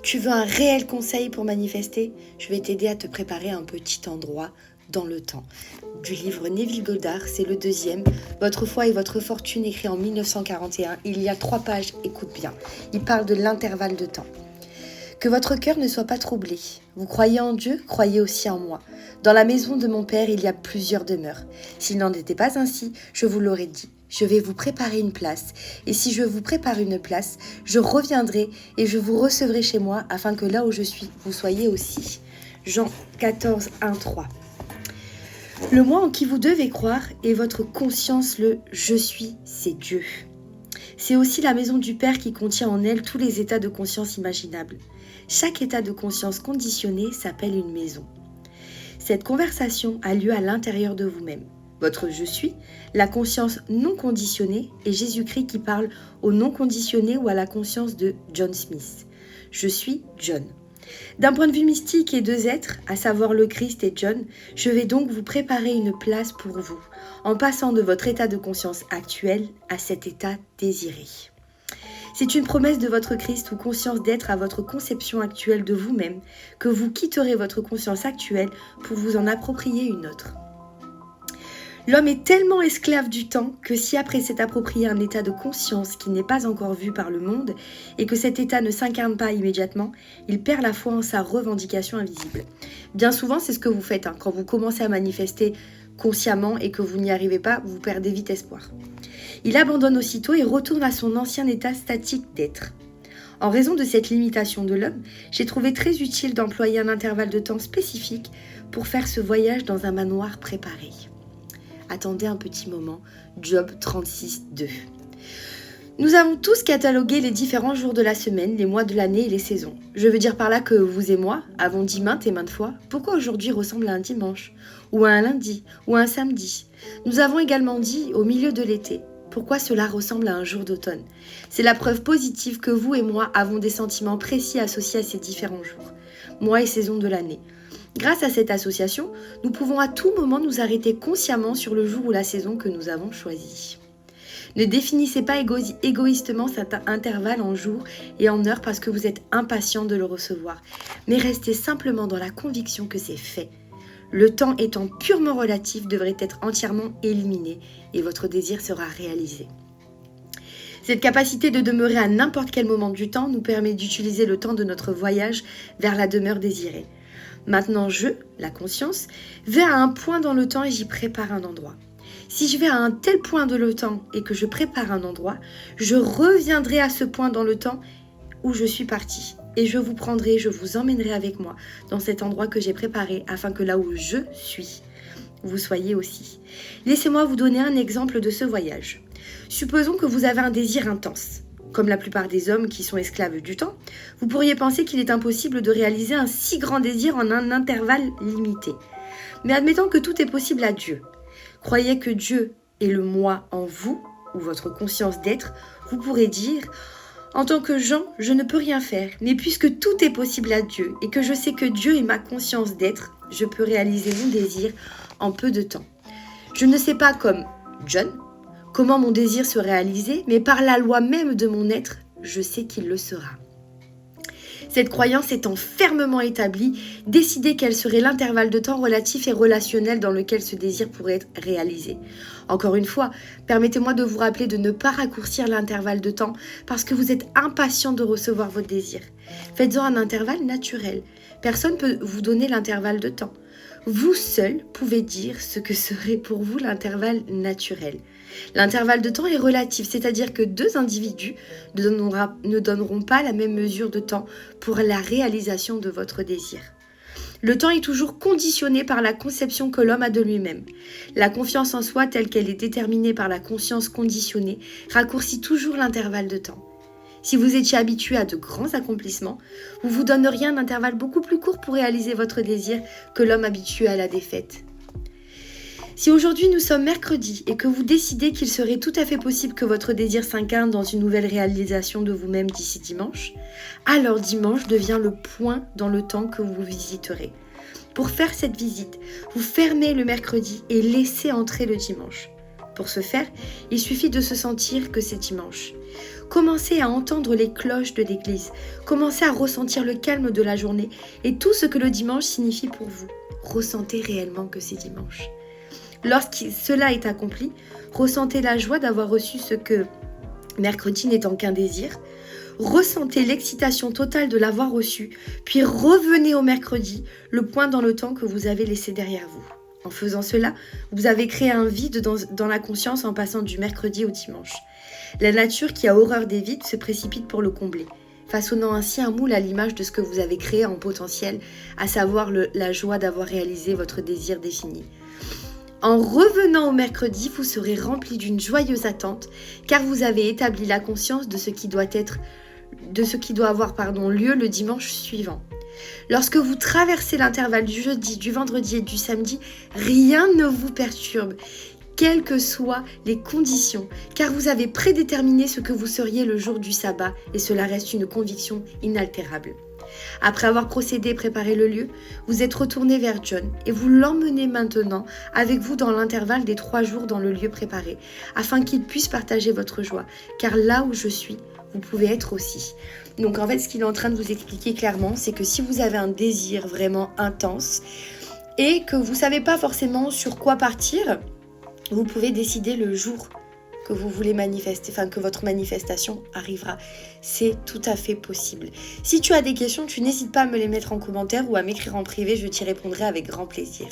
Tu veux un réel conseil pour manifester? Je vais t'aider à te préparer un petit endroit dans le temps. Du livre Neville Goddard, c'est le deuxième. Votre foi et votre fortune, écrit en 1941. Il y a 3 pages, écoute bien. Il parle de l'intervalle de temps. Que votre cœur ne soit pas troublé. Vous croyez en Dieu, croyez aussi en moi. Dans la maison de mon Père, il y a plusieurs demeures. S'il n'en était pas ainsi, je vous l'aurais dit. Je vais vous préparer une place. Et si je vous prépare une place, je reviendrai et je vous recevrai chez moi, afin que là où je suis, vous soyez aussi. Jean 14, 1, 3. Le moi en qui vous devez croire est votre conscience, le « je suis », c'est Dieu. C'est aussi la maison du Père qui contient en elle tous les états de conscience imaginables. Chaque état de conscience conditionné s'appelle une maison. Cette conversation a lieu à l'intérieur de vous-même. Votre « je suis », la conscience non conditionnée, et Jésus-Christ qui parle au non conditionné ou à la conscience de John Smith. Je suis John. D'un point de vue mystique et 2 êtres, à savoir le Christ et John, je vais donc vous préparer une place pour vous, en passant de votre état de conscience actuel à cet état désiré. C'est une promesse de votre Christ ou conscience d'être à votre conception actuelle de vous-même, que vous quitterez votre conscience actuelle pour vous en approprier une autre. L'homme est tellement esclave du temps que si après s'est approprié un état de conscience qui n'est pas encore vu par le monde et que cet état ne s'incarne pas immédiatement, il perd la foi en sa revendication invisible. Bien souvent, c'est ce que vous faites quand vous commencez à manifester consciemment et que vous n'y arrivez pas, vous perdez vite espoir. Il abandonne aussitôt et retourne à son ancien état statique d'être. En raison de cette limitation de l'homme, j'ai trouvé très utile d'employer un intervalle de temps spécifique pour faire ce voyage dans un manoir préparé. Attendez un petit moment, Job 36.2. Nous avons tous catalogué les différents jours de la semaine, les mois de l'année et les saisons. Je veux dire par là que vous et moi avons dit maintes et maintes fois pourquoi aujourd'hui ressemble à un dimanche, ou à un lundi, ou à un samedi. Nous avons également dit au milieu de l'été pourquoi cela ressemble à un jour d'automne. C'est la preuve positive que vous et moi avons des sentiments précis associés à ces différents jours, mois et saisons de l'année. Grâce à cette association, nous pouvons à tout moment nous arrêter consciemment sur le jour ou la saison que nous avons choisi. Ne définissez pas égoïstement cet intervalle en jours et en heures parce que vous êtes impatient de le recevoir, mais restez simplement dans la conviction que c'est fait. Le temps étant purement relatif devrait être entièrement éliminé et votre désir sera réalisé. Cette capacité de demeurer à n'importe quel moment du temps nous permet d'utiliser le temps de notre voyage vers la demeure désirée. Maintenant, la conscience, vais à un point dans le temps et j'y prépare un endroit. Si je vais à un tel point de le temps et que je prépare un endroit, je reviendrai à ce point dans le temps où je suis partie. Et je vous prendrai, je vous emmènerai avec moi dans cet endroit que j'ai préparé afin que là où je suis, vous soyez aussi. Laissez-moi vous donner un exemple de ce voyage. Supposons que vous avez un désir intense. Comme la plupart des hommes qui sont esclaves du temps, vous pourriez penser qu'il est impossible de réaliser un si grand désir en un intervalle limité. Mais admettons que tout est possible à Dieu. Croyez que Dieu est le moi en vous, ou votre conscience d'être, vous pourrez dire « En tant que Jean, je ne peux rien faire, mais puisque tout est possible à Dieu et que je sais que Dieu est ma conscience d'être, je peux réaliser mon désir en peu de temps. Je ne sais pas comme John, comment mon désir se réaliser, mais par la loi même de mon être, je sais qu'il le sera. » Cette croyance étant fermement établie, décidez quel serait l'intervalle de temps relatif et relationnel dans lequel ce désir pourrait être réalisé. Encore une fois, permettez-moi de vous rappeler de ne pas raccourcir l'intervalle de temps parce que vous êtes impatient de recevoir votre désir. Faites-en un intervalle naturel. Personne ne peut vous donner l'intervalle de temps. Vous seul pouvez dire ce que serait pour vous l'intervalle naturel. L'intervalle de temps est relatif, c'est-à-dire que 2 individus ne donneront pas la même mesure de temps pour la réalisation de votre désir. Le temps est toujours conditionné par la conception que l'homme a de lui-même. La confiance en soi, telle qu'elle est déterminée par la conscience conditionnée, raccourcit toujours l'intervalle de temps. Si vous étiez habitué à de grands accomplissements, vous vous donneriez un intervalle beaucoup plus court pour réaliser votre désir que l'homme habitué à la défaite. Si aujourd'hui nous sommes mercredi et que vous décidez qu'il serait tout à fait possible que votre désir s'incarne dans une nouvelle réalisation de vous-même d'ici dimanche, alors dimanche devient le point dans le temps que vous visiterez. Pour faire cette visite, vous fermez le mercredi et laissez entrer le dimanche. Pour ce faire, il suffit de se sentir que c'est dimanche. Commencez à entendre les cloches de l'église. Commencez à ressentir le calme de la journée et tout ce que le dimanche signifie pour vous. Ressentez réellement que c'est dimanche. Lorsque cela est accompli, ressentez la joie d'avoir reçu ce que mercredi n'étant qu'un désir. Ressentez l'excitation totale de l'avoir reçu, puis revenez au mercredi, le point dans le temps que vous avez laissé derrière vous. En faisant cela, vous avez créé un vide dans la conscience en passant du mercredi au dimanche. La nature qui a horreur des vides se précipite pour le combler, façonnant ainsi un moule à l'image de ce que vous avez créé en potentiel, à savoir la joie d'avoir réalisé votre désir défini. En revenant au mercredi, vous serez rempli d'une joyeuse attente, car vous avez établi la conscience de ce qui doit avoir lieu le dimanche suivant. Lorsque vous traversez l'intervalle du jeudi, du vendredi et du samedi, rien ne vous perturbe, quelles que soient les conditions, car vous avez prédéterminé ce que vous seriez le jour du sabbat, et cela reste une conviction inaltérable. Après avoir procédé et préparé le lieu, vous êtes retourné vers John et vous l'emmenez maintenant avec vous dans l'intervalle des 3 jours dans le lieu préparé, afin qu'il puisse partager votre joie, car là où je suis, vous pouvez être aussi. Donc en fait, ce qu'il est en train de vous expliquer clairement, c'est que si vous avez un désir vraiment intense et que vous ne savez pas forcément sur quoi partir, vous pouvez décider le jour que vous voulez manifester, que votre manifestation arrivera. C'est tout à fait possible. Si tu as des questions, tu n'hésites pas à me les mettre en commentaire ou à m'écrire en privé, je t'y répondrai avec grand plaisir.